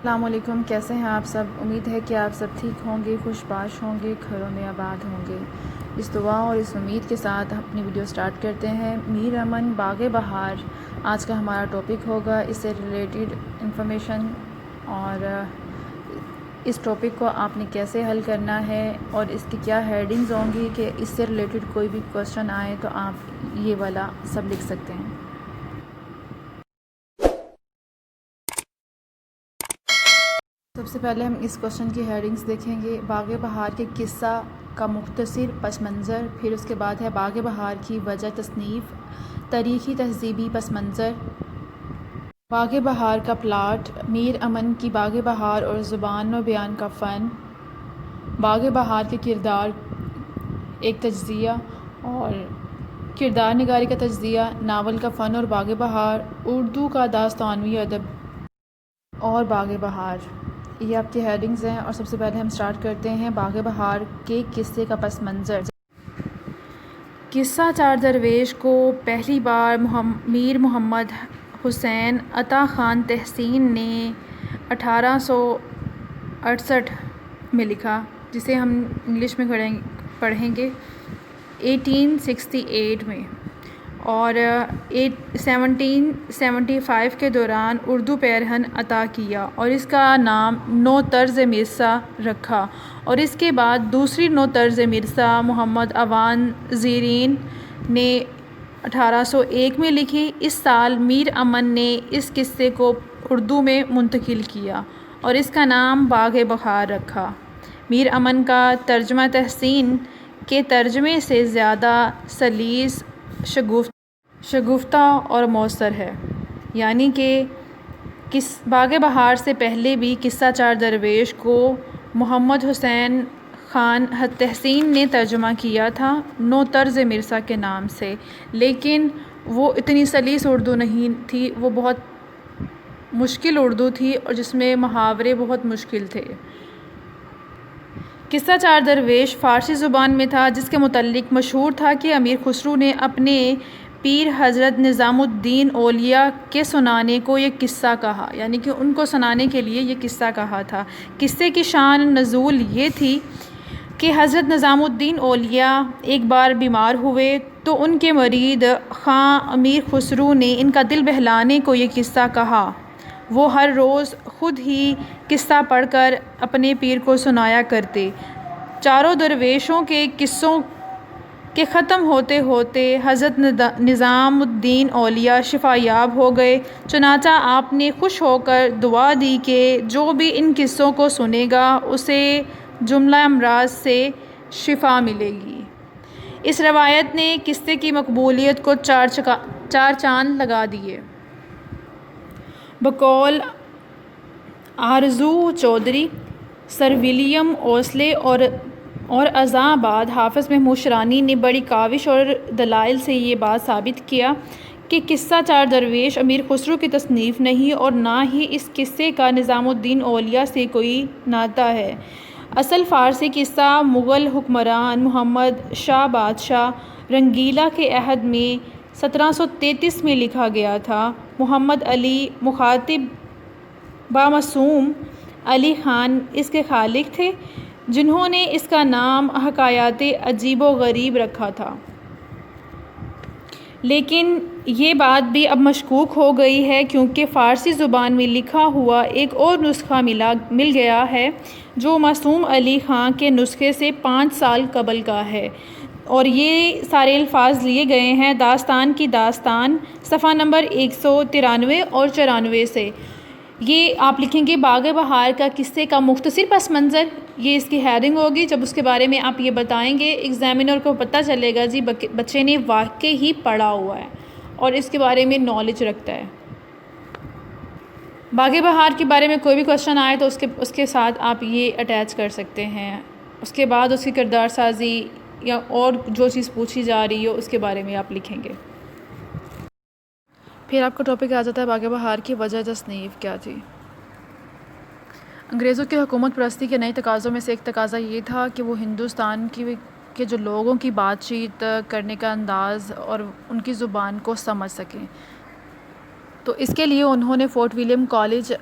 السلام علیکم، کیسے ہیں آپ سب؟ امید ہے کہ آپ سب ٹھیک ہوں گے، خوش باش ہوں گے، گھروں میں آباد ہوں گے۔ اس دعا اور اس امید کے ساتھ اپنی ویڈیو سٹارٹ کرتے ہیں۔ میر امن باغ بہار آج کا ہمارا ٹاپک ہوگا، اس سے ریلیٹڈ انفارمیشن اور اس ٹاپک کو آپ نے کیسے حل کرنا ہے اور اس کی کیا ہیڈنگز ہوں گی کہ اس سے ریلیٹڈ کوئی بھی کویشچن آئے تو آپ یہ والا سب لکھ سکتے ہیں۔ سب سے پہلے ہم اس کوشچن کی ہیڈنگز دیکھیں گے، باغ بہار کے قصہ کا مختصر پس منظر، پھر اس کے بعد ہے باغ بہار کی وجہ تصنیف، تاریخی تہذیبی پس منظر، باغ بہار کا پلاٹ، میر امن کی باغ بہار اور زبان و بیان کا فن، باغ بہار کے کردار ایک تجزیہ اور کردار نگاری کا تجزیہ، ناول کا فن اور باغ بہار، اردو کا داستانوی ادب اور باغ بہار، یہ آپ کی ہیڈنگز ہیں۔ اور سب سے پہلے ہم سٹارٹ کرتے ہیں باغ بہار کے قصے کا پس منظر۔ قصہ چار درویش کو پہلی بار میر محمد حسین عطا خان تحسین نے 1868 میں لکھا، جسے ہم انگلش میں پڑھیں گے 1868 میں، اور 1775 کے دوران اردو پیرہن عطا کیا اور اس کا نام نو طرز مرثا رکھا، اور اس کے بعد دوسری نو طرز مرثا محمد اوان زرین نے 1801 میں لکھی۔ اس سال میر امن نے اس قصے کو اردو میں منتقل کیا اور اس کا نام باغ بہار رکھا۔ میر امن کا ترجمہ تحسین کے ترجمے سے زیادہ سلیس، شگفتہ اور مؤثر ہے، یعنی کہ باغ بہار سے پہلے بھی قصہ چار درویش کو محمد حسین خان تحسین نے ترجمہ کیا تھا نو طرز مرثا کے نام سے، لیکن وہ اتنی سلیس اردو نہیں تھی، وہ بہت مشکل اردو تھی اور جس میں محاورے بہت مشکل تھے۔ قصہ چار درویش فارسی زبان میں تھا، جس کے متعلق مشہور تھا کہ امیر خسرو نے اپنے پیر حضرت نظام الدین اولیاء کے سنانے کو یہ قصہ کہا، یعنی کہ ان کو سنانے کے لیے یہ قصہ کہا تھا۔ قصے کی شان نزول یہ تھی کہ حضرت نظام الدین اولیاء ایک بار بیمار ہوئے تو ان کے مرید خواں امیر خسرو نے ان کا دل بہلانے کو یہ قصہ کہا۔ وہ ہر روز خود ہی قصہ پڑھ کر اپنے پیر کو سنایا کرتے۔ چاروں درویشوں کے قصوں کے ختم ہوتے ہوتے حضرت نظام الدین اولیاء شفا یاب ہو گئے، چنانچہ آپ نے خوش ہو کر دعا دی کہ جو بھی ان قصوں کو سنے گا اسے جملہ امراض سے شفا ملے گی۔ اس روایت نے قصے کی مقبولیت کو چار چاند لگا دیے۔ بقول آرزو چودھری، سر ولیم اوسلے اور ازاں بعد حافظ محمود شرانی نے بڑی کاوش اور دلائل سے یہ بات ثابت کیا کہ قصہ چار درویش امیر خسرو کی تصنیف نہیں اور نہ ہی اس قصے کا نظام الدین اولیاء سے کوئی ناطہ ہے۔ اصل فارسی قصہ مغل حکمران محمد شاہ بادشاہ رنگیلا کے عہد میں 1733 میں لکھا گیا تھا۔ محمد علی مخاطب بامعصوم علی خان اس کے خالق تھے، جنہوں نے اس کا نام حکایات عجیب و غریب رکھا تھا۔ لیکن یہ بات بھی اب مشکوک ہو گئی ہے کیونکہ فارسی زبان میں لکھا ہوا ایک اور نسخہ مل گیا ہے جو معصوم علی خان کے نسخے سے 5 سال قبل کا ہے، اور یہ سارے الفاظ لیے گئے ہیں داستان کی داستان صفحہ نمبر 193 اور 94 سے۔ یہ آپ لکھیں گے باغ بہار کا قصے کا مختصر پس منظر، یہ اس کی ہیڈنگ ہوگی۔ جب اس کے بارے میں آپ یہ بتائیں گے ایگزامینر کو پتہ چلے گا جی بچے نے واقعی ہی پڑھا ہوا ہے اور اس کے بارے میں نالج رکھتا ہے۔ باغ بہار کے بارے میں کوئی بھی کویشچن آئے تو اس کے ساتھ آپ یہ اٹیچ کر سکتے ہیں، اس کے بعد اس کی کردار سازی یا اور جو چیز پوچھی جا رہی ہو اس کے بارے میں آپ لکھیں گے۔ پھر آپ کا ٹاپک آ جاتا ہے باغ بہار کی وجہ تصنیف کیا تھی۔ انگریزوں کی حکومت پرستی کے نئے تقاضوں میں سے ایک تقاضا یہ تھا کہ وہ ہندوستان کے جو لوگوں کی بات چیت کرنے کا انداز اور ان کی زبان کو سمجھ سکیں، تو اس کے لیے انہوں نے فورٹ ولیم کالج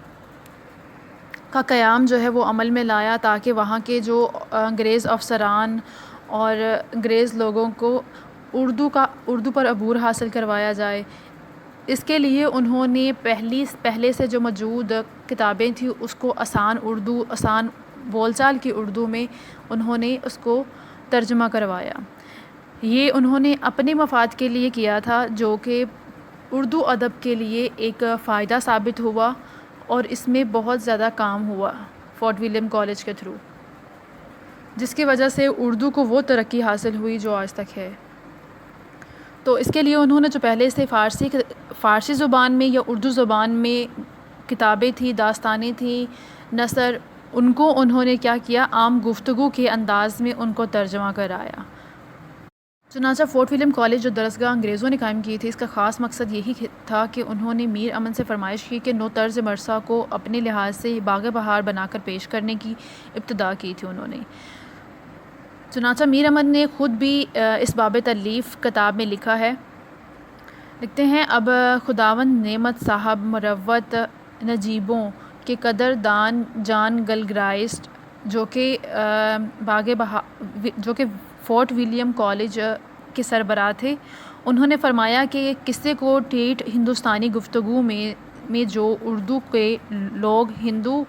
کا قیام جو ہے وہ عمل میں لایا، تاکہ وہاں کے جو انگریز افسران اور انگریز لوگوں کو اردو پر عبور حاصل کروایا جائے۔ اس کے لیے انہوں نے پہلے سے جو موجود کتابیں تھیں اس کو آسان بول چال کی اردو میں انہوں نے اس کو ترجمہ کروایا۔ یہ انہوں نے اپنے مفاد کے لیے کیا تھا، جو کہ اردو ادب کے لیے ایک فائدہ ثابت ہوا، اور اس میں بہت زیادہ کام ہوا فورٹ ولیم کالج کے تھرو، جس کی وجہ سے اردو کو وہ ترقی حاصل ہوئی جو آج تک ہے۔ تو اس کے لیے انہوں نے جو پہلے سے فارسی زبان میں یا اردو زبان میں کتابیں تھیں، داستانیں تھیں، نثر، ان کو انہوں نے کیا کیا، عام گفتگو کے انداز میں ان کو ترجمہ کرایا۔ چنانچہ فورٹ ولیم کالج جو درسگاہ انگریزوں نے قائم کی تھی، اس کا خاص مقصد یہی تھا کہ انہوں نے میر امن سے فرمائش کی کہ نو طرز مرثا کو اپنے لحاظ سے باغ بہار بنا کر پیش کرنے کی ابتدا کی تھی انہوں نے۔ چنانچہ میر امن نے خود بھی اس باب تالیف کتاب میں لکھتے ہیں، اب خداوند نعمت صاحب مروت نجیبوں کے قدر دان جان گلگرائسٹ، جو کہ فورٹ ولیم کالج کے سربراہ تھے، انہوں نے فرمایا کہ قصے کو ٹھیٹھ ہندوستانی گفتگو میں جو اردو کے لوگ، ہندو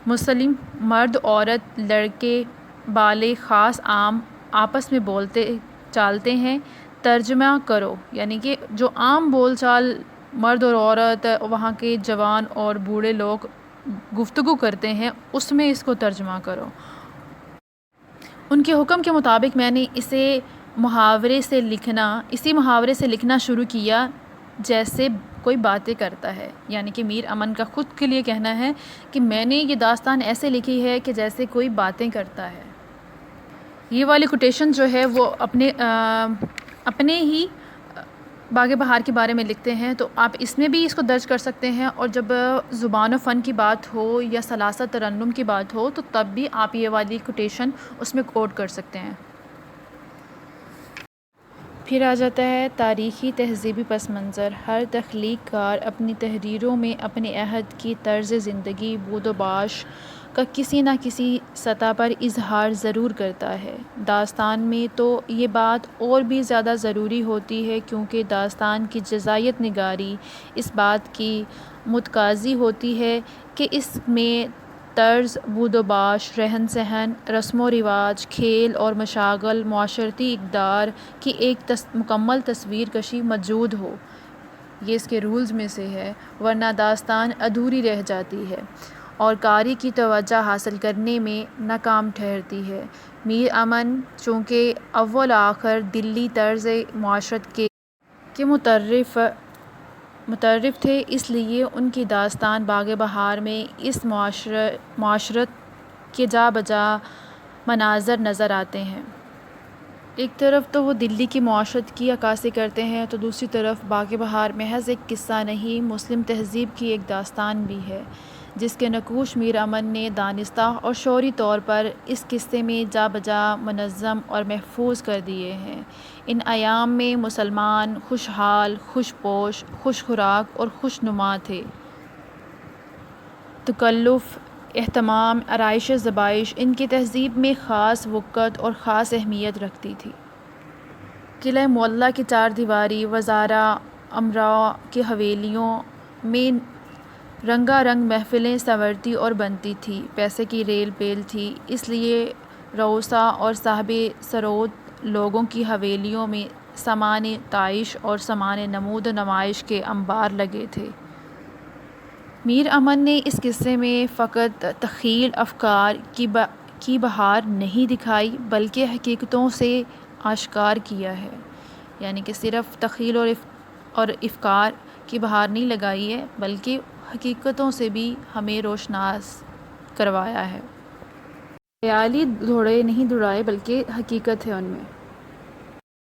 مسلم، مرد عورت، لڑکے بالغ خاص عام، آپس میں بولتے چالتے ہیں، ترجمہ کرو، یعنی کہ جو عام بول چال مرد اور عورت، وہاں کے جوان اور بوڑھے لوگ گفتگو کرتے ہیں، اس میں اس کو ترجمہ کرو۔ ان کے حکم کے مطابق میں نے اسی محاورے سے لکھنا شروع کیا جیسے کوئی باتیں کرتا ہے، یعنی کہ میر امن کا خود کے لیے کہنا ہے کہ میں نے یہ داستان ایسے لکھی ہے کہ جیسے کوئی باتیں کرتا ہے۔ یہ والی کوٹیشن جو ہے وہ اپنے ہی باغ بہار کے بارے میں لکھتے ہیں، تو آپ اس میں بھی اس کو درج کر سکتے ہیں، اور جب زبان و فن کی بات ہو یا ثلاثہ ترنم کی بات ہو تو تب بھی آپ یہ والی کوٹیشن اس میں کوٹ کر سکتے ہیں۔ پھر آ جاتا ہے تاریخی تہذیبی پس منظر۔ ہر تخلیق کار اپنی تحریروں میں اپنے عہد کی طرز زندگی بود و باش کا کسی نہ کسی سطح پر اظہار ضرور کرتا ہے۔ داستان میں تو یہ بات اور بھی زیادہ ضروری ہوتی ہے، کیونکہ داستان کی جزئیات نگاری اس بات کی متقاضی ہوتی ہے کہ اس میں طرز، بود و باش، رہن سہن، رسم و رواج، کھیل اور مشاغل، معاشرتی اقدار کی ایک مکمل تصویر کشی موجود ہو۔ یہ اس کے رولز میں سے ہے، ورنہ داستان ادھوری رہ جاتی ہے اور قاری کی توجہ حاصل کرنے میں ناکام ٹھہرتی ہے۔ میر امن چونکہ اول آخر دلی طرز معاشرت کے متعارف تھے، اس لیے ان کی داستان باغ بہار میں اس معاشرت کے جا بجا مناظر نظر آتے ہیں۔ ایک طرف تو وہ دلی کی معاشرت کی عکاسی کرتے ہیں، تو دوسری طرف باغ بہار محض ایک قصہ نہیں، مسلم تہذیب کی ایک داستان بھی ہے، جس کے نقوش میر امن نے دانستہ اور شعوری طور پر اس قصے میں جا بجا منظم اور محفوظ کر دیے ہیں۔ ان ایام میں مسلمان خوشحال، خوش پوش، خوش خوراک اور خوش نما تھے۔ تکلف، اہتمام، آرائش زبائش ان کی تہذیب میں خاص وقت اور خاص اہمیت رکھتی تھی۔ قلعہ معلیٰ کی چار دیواری، وزارا، امراء کی حویلیوں میں رنگا رنگ محفلیں سنورتی اور بنتی تھیں، پیسے کی ریل پیل تھی، اس لیے رؤسا اور صاحب ثروت لوگوں کی حویلیوں میں سامان تعیش اور سامان نمود و نمائش کے انبار لگے تھے۔ میر امن نے اس قصے میں فقط تخیل افکار کی بہار نہیں دکھائی، بلکہ حقیقتوں سے آشکار کیا ہے، یعنی کہ صرف تخیل اور افکار کی بہار نہیں لگائی ہے، بلکہ حقیقتوں سے بھی ہمیں روشناس کروایا ہے۔ خیالی گھوڑے نہیں دوڑائے، بلکہ حقیقت ہے ان میں۔